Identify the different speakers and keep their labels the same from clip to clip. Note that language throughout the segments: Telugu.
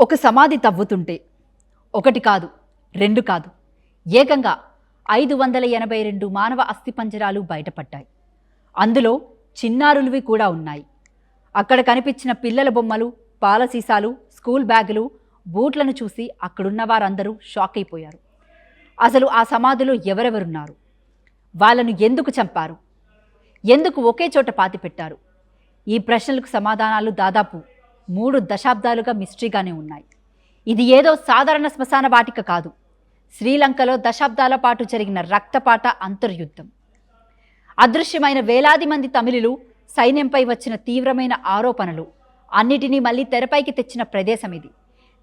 Speaker 1: ఒక సమాధి తవ్వుతుంటే ఒకటి కాదు, రెండు కాదు, ఏకంగా 582 మానవ అస్థిపంజరాలు బయటపడ్డాయి. అందులో చిన్నారులవి కూడా ఉన్నాయి. అక్కడ కనిపించిన పిల్లల బొమ్మలు, పాల సీసాలు, స్కూల్ బ్యాగులు, బూట్లను చూసి అక్కడున్న వారందరూ షాక్ అయిపోయారు. అసలు ఆ సమాధిలో ఎవరెవరున్నారు? వాళ్ళను ఎందుకు చంపారు? ఎందుకు ఒకే చోట పాతిపెట్టారు? ఈ ప్రశ్నలకు సమాధానాలు దాదాపు 3 దశాబ్దాలుగా మిస్టరీగానే ఉన్నాయి. ఇది ఏదో సాధారణ శ్మశాన వాటిక కాదు. శ్రీలంకలో దశాబ్దాల పాటు జరిగిన రక్తపాత అంతర్యుద్ధం. అదృశ్యమైన వేలాది మంది తమిళులు, సైన్యంపై వచ్చిన తీవ్రమైన ఆరోపణలు అన్నిటినీ మళ్ళీ తెరపైకి తెచ్చిన ప్రదేశం ఇది.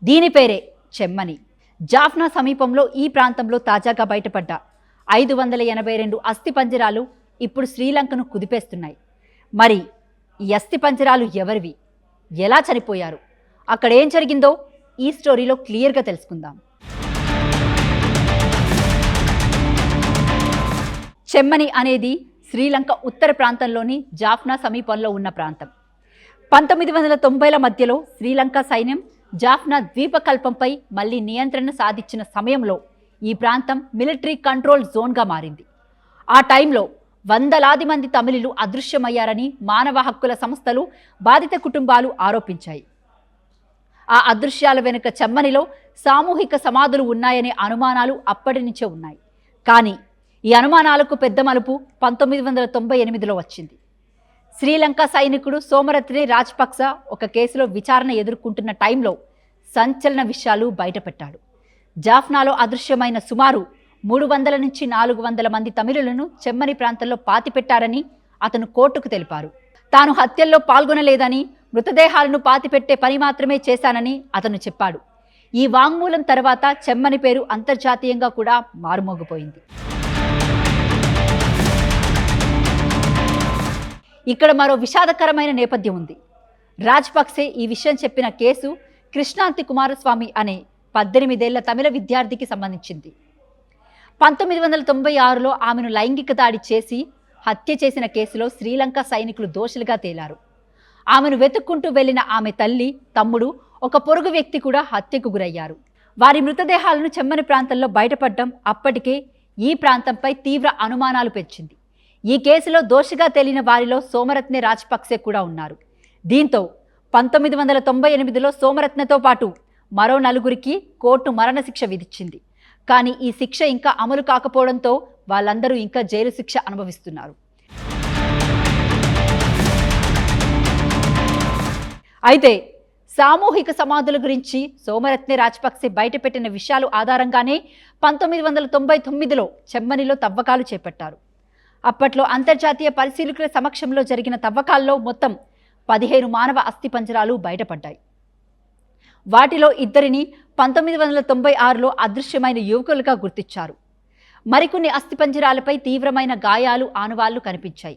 Speaker 1: దీని పేరే చెమ్మని. జాఫ్నా సమీపంలో ఈ ప్రాంతంలో తాజాగా బయటపడ్డ 582 అస్థిపంజరాలు ఇప్పుడు శ్రీలంకను కుదిపేస్తున్నాయి. మరి ఈ అస్థిపంజరాలు ఎవరివి? ఎలా చనిపోయారు? అక్కడ ఏం జరిగిందో ఈ స్టోరీలో క్లియర్గా తెలుసుకుందాం. చెమ్మని అనేది శ్రీలంక ఉత్తర ప్రాంతంలోని జాఫ్నా సమీపంలో ఉన్న ప్రాంతం. 1990ల మధ్యలో శ్రీలంక సైన్యం జాఫ్నా ద్వీపకల్పంపై మళ్లీ నియంత్రణ సాధించిన సమయంలో ఈ ప్రాంతం మిలిటరీ కంట్రోల్ జోన్గా మారింది. ఆ టైంలో వందలాది మంది తమిళులు అదృశ్యమయ్యారని మానవ హక్కుల సంస్థలు, బాధిత కుటుంబాలు ఆరోపించాయి. ఆ అదృశ్యాల వెనుక చెమ్మనిలో సామూహిక సమాధులు ఉన్నాయనే అనుమానాలు అప్పటి నుంచే ఉన్నాయి. కానీ ఈ అనుమానాలకు పెద్ద మలుపు 1998లో వచ్చింది. శ్రీలంక సైనికుడు సోమరత్నే రాజపక్స ఒక కేసులో విచారణ ఎదుర్కొంటున్న టైంలో సంచలన విషయాలు బయటపెట్టాడు. జాఫ్నాలో అదృశ్యమైన సుమారు 300 నుంచి 400 మంది తమిళులను చెమ్మని ప్రాంతంలో పాతిపెట్టారని అతను కోర్టుకు తెలిపారు. తాను హత్యల్లో పాల్గొనలేదని, మృతదేహాలను పాతిపెట్టే పని మాత్రమే చేశానని అతను చెప్పాడు. ఈ వాంగ్మూలం తర్వాత చెమ్మని పేరు అంతర్జాతీయంగా కూడా మారుమోగిపోయింది. ఇక్కడ మరో విషాదకరమైన నేపథ్యం ఉంది. రాజపక్సే ఈ విషయం చెప్పిన కేసు కృష్ణాంతి కుమారస్వామి అనే 18 ఏళ్ల తమిళ విద్యార్థికి సంబంధించింది. 1996లో ఆమెను లైంగిక దాడి చేసి హత్య చేసిన కేసులో శ్రీలంక సైనికులు దోషులుగా తేలారు. ఆమెను వెతుక్కుంటూ వెళ్లిన ఆమె తల్లి, తమ్ముడు, ఒక పొరుగు వ్యక్తి కూడా హత్యకు గురయ్యారు. వారి మృతదేహాలను చెమ్మని ప్రాంతంలో బయటపడడం అప్పటికే ఈ ప్రాంతంపై తీవ్ర అనుమానాలు పెంచింది. ఈ కేసులో దోషిగా తేలిన వారిలో సోమరత్నే రాజపక్సే కూడా ఉన్నారు. దీంతో 1998లో సోమరత్నతో పాటు మరో 4 కోర్టు మరణశిక్ష విధించింది. కానీ ఈ శిక్ష ఇంకా అమలు కాకపోవడంతో వాళ్ళందరూ ఇంకా జైలు శిక్ష అనుభవిస్తున్నారు. అయితే సామూహిక సమాధుల గురించి సోమరత్నే రాజపక్సే బయటపెట్టిన విషయాలు ఆధారంగానే 1999లో చెమ్మనిలో తవ్వకాలు చేపట్టారు. అప్పట్లో అంతర్జాతీయ పరిశీలకుల సమక్షంలో జరిగిన తవ్వకాల్లో మొత్తం 15 మానవ అస్థిపంజరాలు బయటపడ్డాయి. వాటిలో 2ని 1996లో అదృశ్యమైన యువకులుగా గుర్తించారు. మరికొన్ని అస్థిపంజరాలపై తీవ్రమైన గాయాలు, ఆనవాళ్లు కనిపించాయి.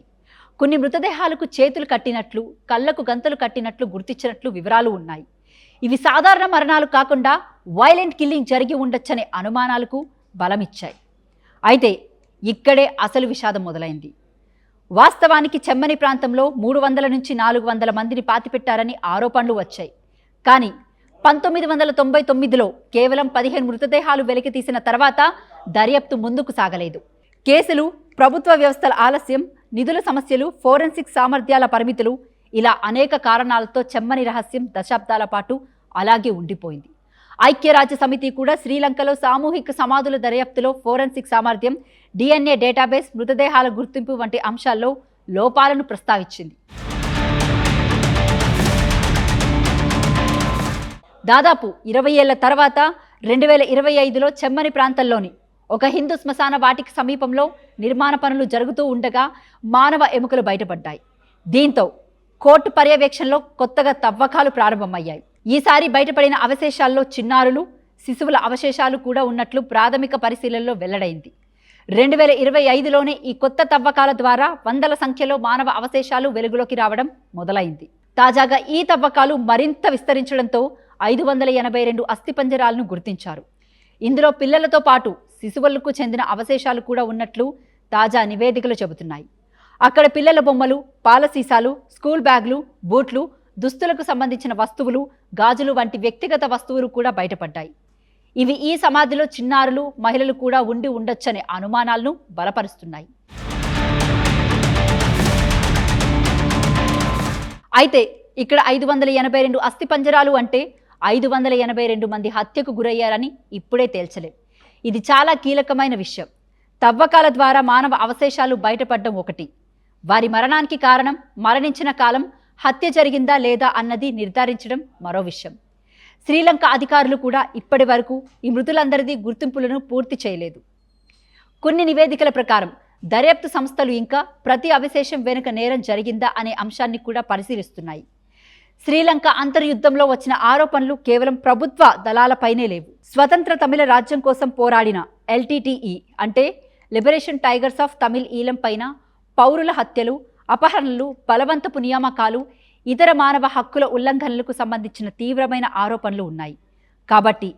Speaker 1: కొన్ని మృతదేహాలకు చేతులు కట్టినట్లు, కళ్లకు గంతలు కట్టినట్లు గుర్తించినట్లు వివరాలు ఉన్నాయి. ఇవి సాధారణ మరణాలు కాకుండా వైలెంట్ కిల్లింగ్ జరిగి ఉండొచ్చనే అనుమానాలకు బలమిచ్చాయి. అయితే ఇక్కడే అసలు విషాదం మొదలైంది. వాస్తవానికి చెమ్మని ప్రాంతంలో 300 నుంచి 400 మందిని పాతిపెట్టారని ఆరోపణలు వచ్చాయి. కానీ 1999లో కేవలం 15 మృతదేహాలు వెలికి తీసిన తర్వాత దర్యాప్తు ముందుకు సాగలేదు. కేసులు, ప్రభుత్వ వ్యవస్థల ఆలస్యం, నిధుల సమస్యలు, ఫోరెన్సిక్ సామర్థ్యాల పరిమితులు, ఇలా అనేక కారణాలతో చెమ్మని రహస్యం దశాబ్దాల పాటు అలాగే ఉండిపోయింది. ఐక్యరాజ్య సమితి కూడా శ్రీలంకలో సామూహిక సమాధుల దర్యాప్తులో ఫోరెన్సిక్ సామర్థ్యం, DNA డేటాబేస్, మృతదేహాల గుర్తింపు వంటి అంశాల్లో లోపాలను ప్రస్తావించింది. దాదాపు 20 ఏళ్ల తర్వాత 2025లో చెమ్మని ప్రాంతంలోని ఒక హిందూ శ్మశాన వాటిక సమీపంలో నిర్మాణ పనులు జరుగుతూ ఉండగా మానవ ఎముకలు బయటపడ్డాయి. దీంతో కోర్టు పర్యవేక్షణలో కొత్తగా తవ్వకాలు ప్రారంభమయ్యాయి. ఈసారి బయటపడిన అవశేషాల్లో చిన్నారులు, శిశువుల అవశేషాలు కూడా ఉన్నట్లు ప్రాథమిక పరిశీలనలో వెల్లడైంది. 2025లోనే ఈ కొత్త తవ్వకాల ద్వారా వందల సంఖ్యలో మానవ అవశేషాలు వెలుగులోకి రావడం మొదలైంది. తాజాగా ఈ తవ్వకాలు మరింత విస్తరించడంతో 582 అస్థిపంజరాలను గుర్తించారు. ఇందులో పిల్లలతో పాటు శిశువులకు చెందిన అవశేషాలు కూడా ఉన్నట్లు తాజా నివేదికలు చెబుతున్నాయి. అక్కడ పిల్లల బొమ్మలు, పాల సీసాలు, స్కూల్ బ్యాగులు, బూట్లు, దుస్తులకు సంబంధించిన వస్తువులు, గాజులు వంటి వ్యక్తిగత వస్తువులు కూడా బయటపడ్డాయి. ఇవి ఈ సమాధిలో చిన్నారులు, మహిళలు కూడా ఉండి ఉండొచ్చనే అనుమానాలను బలపరుస్తున్నాయి. అయితే ఇక్కడ 582 అస్థిపంజరాలు అంటే 582 మంది హత్యకు గురయ్యారని ఇప్పుడే తేల్చలేం. ఇది చాలా కీలకమైన విషయం. తవ్వకాల ద్వారా మానవ అవశేషాలు బయటపడడం ఒకటి, వారి మరణానికి కారణం, మరణించిన కాలం, హత్య జరిగిందా లేదా అన్నది నిర్ధారించడం మరో విషయం. శ్రీలంక అధికారులు కూడా ఇప్పటి వరకు ఈ మృతులందరిది గుర్తింపులను పూర్తి చేయలేదు. కొన్ని నివేదికల ప్రకారం దర్యాప్తు సంస్థలు ఇంకా ప్రతి అవశేషం వెనుక నేరం జరిగిందా అనే అంశాన్ని కూడా పరిశీలిస్తున్నాయి. శ్రీలంక అంతర్యుద్ధంలో వచ్చిన ఆరోపణలు కేవలం ప్రభుత్వ దళాలపైనే లేవు. స్వతంత్ర తమిళ రాజ్యం కోసం పోరాడిన LTTE అంటే లిబరేషన్ టైగర్స్ ఆఫ్ తమిళ్ ఈలం పైన పౌరుల హత్యలు, అపహరణలు, బలవంతపు నియామకాలు, ఇతర మానవ హక్కుల ఉల్లంఘనలకు సంబంధించిన తీవ్రమైన ఆరోపణలు ఉన్నాయి. కాబట్టి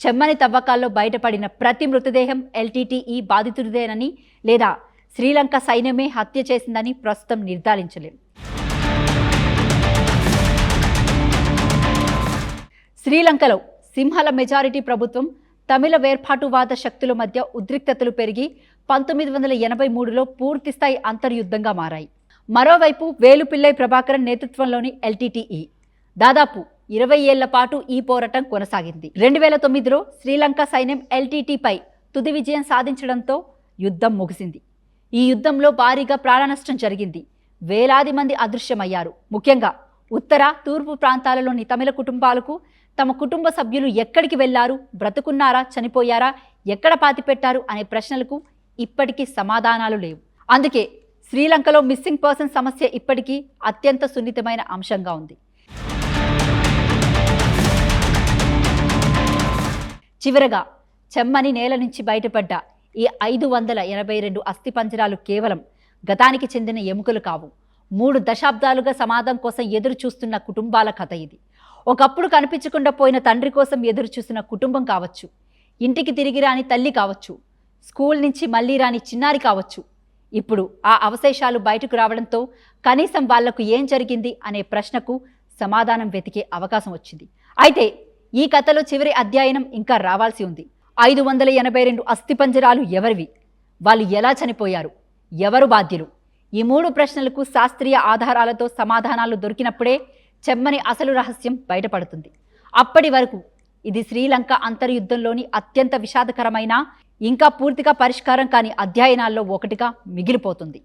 Speaker 1: చెమ్మని తవ్వకాల్లో బయటపడిన ప్రతి మృతదేహం LTTE బాధితుడిదేనని లేదా శ్రీలంక సైన్యమే హత్య చేసిందని ప్రస్తుతం నిర్ధారించలేం. శ్రీలంకలో సింహల మెజారిటీ ప్రభుత్వం, తమిళ వేర్పాటువాద శక్తుల మధ్య ఉద్రిక్తతలు పెరిగి 1983లో పూర్తిస్థాయి అంతర్యుద్ధంగా మారాయి. మరోవైపు వేలుపిల్లై ప్రభాకరన్ నేతృత్వంలోని LTTE దాదాపు 20 ఏళ్ల పాటు ఈ పోరాటం కొనసాగింది. 2009లో శ్రీలంక సైన్యం LTTపై తుది విజయం సాధించడంతో యుద్ధం ముగిసింది. ఈ యుద్ధంలో భారీగా ప్రాణనష్టం జరిగింది. వేలాది మంది అదృశ్యమయ్యారు. ముఖ్యంగా ఉత్తర, తూర్పు ప్రాంతాలలోని తమిళ కుటుంబాలకు తమ కుటుంబ సభ్యులు ఎక్కడికి వెళ్లారు, బ్రతుకున్నారా, చనిపోయారా, ఎక్కడ పాతిపెట్టారు అనే ప్రశ్నలకు ఇప్పటికీ సమాధానాలు లేవు. అందుకే శ్రీలంకలో మిస్సింగ్ పర్సన్ సమస్య ఇప్పటికీ అత్యంత సున్నితమైన అంశంగా ఉంది. చివరగా చెమ్మని నేల నుంచి బయటపడ్డ ఈ 582 అస్థిపంజరాలు కేవలం గతానికి చెందిన ఎముకలు కావు. 3 దశాబ్దాలుగా సమాధం కోసం ఎదురు చూస్తున్న కుటుంబాల కథ ఇది. ఒకప్పుడు కనిపించకుండా పోయిన తండ్రి కోసం ఎదురు చూసిన కుటుంబం కావచ్చు, ఇంటికి తిరిగి రాని తల్లి కావచ్చు, స్కూల్ నుంచి మళ్ళీ రాని చిన్నారి కావచ్చు. ఇప్పుడు ఆ అవశేషాలు బయటకు రావడంతో కనీసం వాళ్లకు ఏం జరిగింది అనే ప్రశ్నకు సమాధానం వెతికే అవకాశం వచ్చింది. అయితే ఈ కథలో చివరి అధ్యయనం ఇంకా రావాల్సి ఉంది. 582 అస్థిపంజరాలు ఎవరివి, వాళ్ళు ఎలా చనిపోయారు, ఎవరు బాధ్యులు? ఈ 3 ప్రశ్నలకు శాస్త్రీయ ఆధారాలతో సమాధానాలు దొరికినప్పుడే చెమ్మని అసలు రహస్యం బయటపడుతుంది. అప్పటి వరకు ఇది శ్రీలంక అంతర్యుద్ధంలోని అత్యంత విషాదకరమైన, ఇంకా పూర్తిగా పరిష్కారం కాని అధ్యయనాల్లో ఒకటిగా మిగిలిపోతుంది.